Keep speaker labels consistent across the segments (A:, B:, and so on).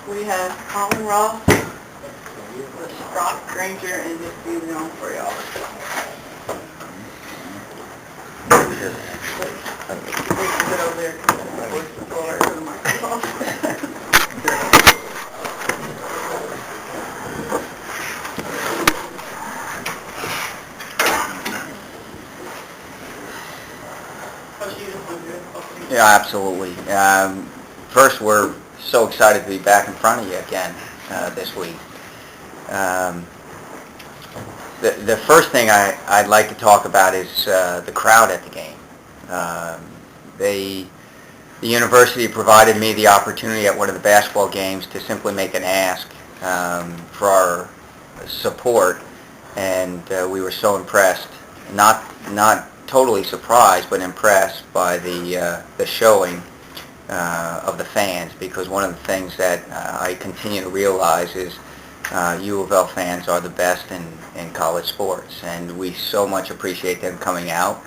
A: We have Colin Ross, the Scott Granger, and Nick Steven for y'all. Sit over there towards the floor to the microphone.
B: Yeah, absolutely. First, we're so excited to be back in front of you again this week. The first thing I'd like to talk about is the crowd at the game. The university provided me the opportunity at one of the basketball games to simply make an ask for our support, and we were so impressed. Not totally surprised, but impressed by the showing of the fans, because one of the things that I continue to realize is UofL fans are the best in college sports, and we so much appreciate them coming out,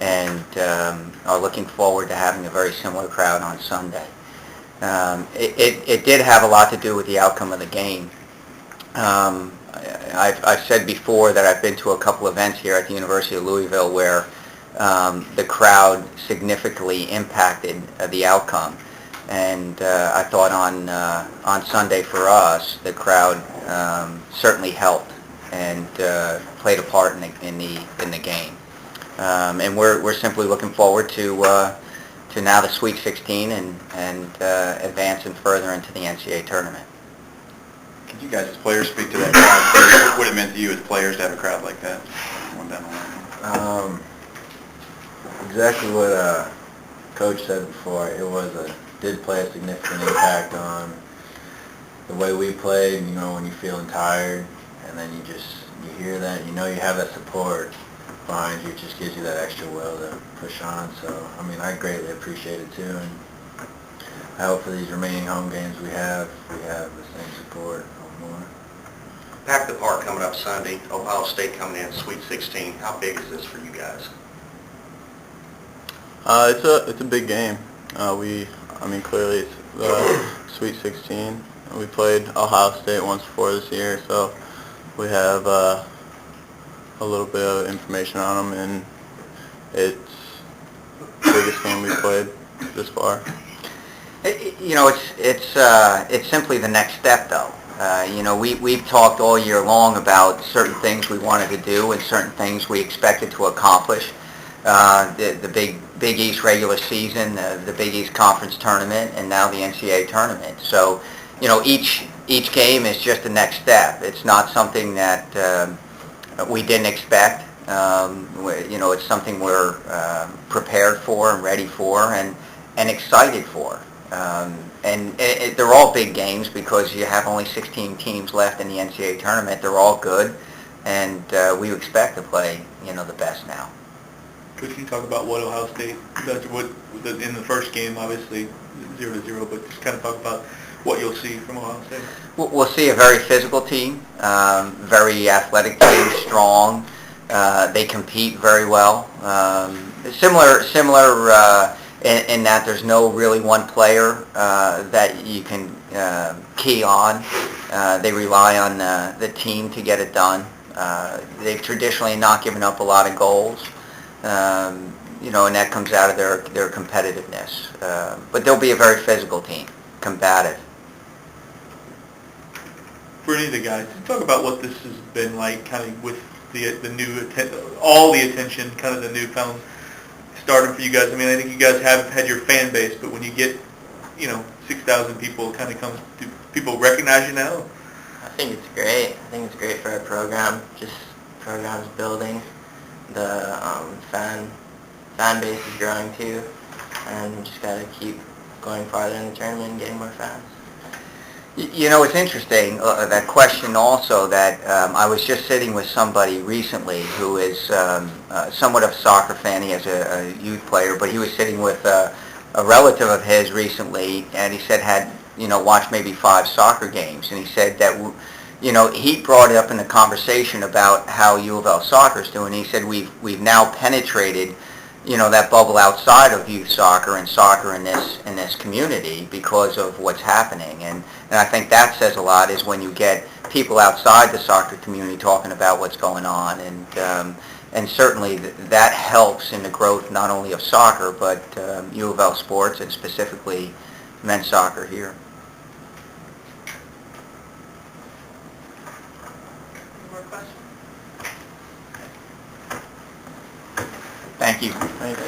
B: and are looking forward to having a very similar crowd on Sunday. It did have a lot to do with the outcome of the game. I've said before that I've been to a couple events here at the University of Louisville where the crowd significantly impacted the outcome, and I thought on Sunday for us the crowd certainly helped and played a part in the game, and we're simply looking forward to now the Sweet 16 and advancing further into the NCAA tournament.
C: Could you guys as players speak to that crowd? What it meant to you as players to have a crowd like that? Going down the line.
D: Exactly what Coach said before. It did play a significant impact on the way we played. You know, when you're feeling tired, and then you hear that, you know, you have that support behind you. It just gives you that extra will to push on. So, I mean, I greatly appreciate it too, and I hope for these remaining home games we have the same support or more.
E: Pack the Park coming up Sunday. Ohio State coming in, Sweet 16. How big is this for you guys?
F: It's a big game. Clearly it's the Sweet 16. We played Ohio State once before this year, so we have a little bit of information on them, and it's the biggest game we've played this far.
B: You know, it's simply the next step, though. You know, we've talked all year long about certain things we wanted to do and certain things we expected to accomplish. The Big East regular season, the Big East Conference tournament, and now the NCAA tournament. So, you know, each game is just the next step. It's not something that we didn't expect. You know, it's something we're prepared for and ready for and excited for. They're all big games because you have only 16 teams left in the NCAA tournament. They're all good, and we expect to play, you know, the best now.
C: Could you talk about what Ohio State does? In the first game, obviously 0-0, but just kind of talk about what you'll see from Ohio State.
B: We'll see a very physical team, very athletic team, strong. They compete very well. Similar in that there's no really one player that you can key on. They rely on the team to get it done. They've traditionally not given up a lot of goals. You know, and that comes out of their competitiveness. But they'll be a very physical team, combative.
C: For any of the guys, talk about what this has been like, kind of with the new all the attention, kind of the newfound stardom for you guys. I mean, I think you guys have had your fan base, but when you get, you know, 6,000 people, kind of comes. Do people recognize you now?
G: I think it's great. I think it's great for our program. Just program's building. The fan base is growing too, and we just got to keep going farther in the tournament and getting more fans.
B: You know, it's interesting, that question also, that I was just sitting with somebody recently who is somewhat of a soccer fan. He has a youth player, but he was sitting with a relative of his recently, and he said had, you know, watched maybe 5 soccer games, and he said that, you know, he brought it up in the conversation about how UofL soccer is doing. He said we've now penetrated, that bubble outside of youth soccer and soccer in this community because of what's happening. And I think that says a lot is when you get people outside the soccer community talking about what's going on. And certainly that helps in the growth not only of soccer, but U of L sports and specifically men's soccer here.
A: Any more questions?
B: Thank you.
F: Thanks.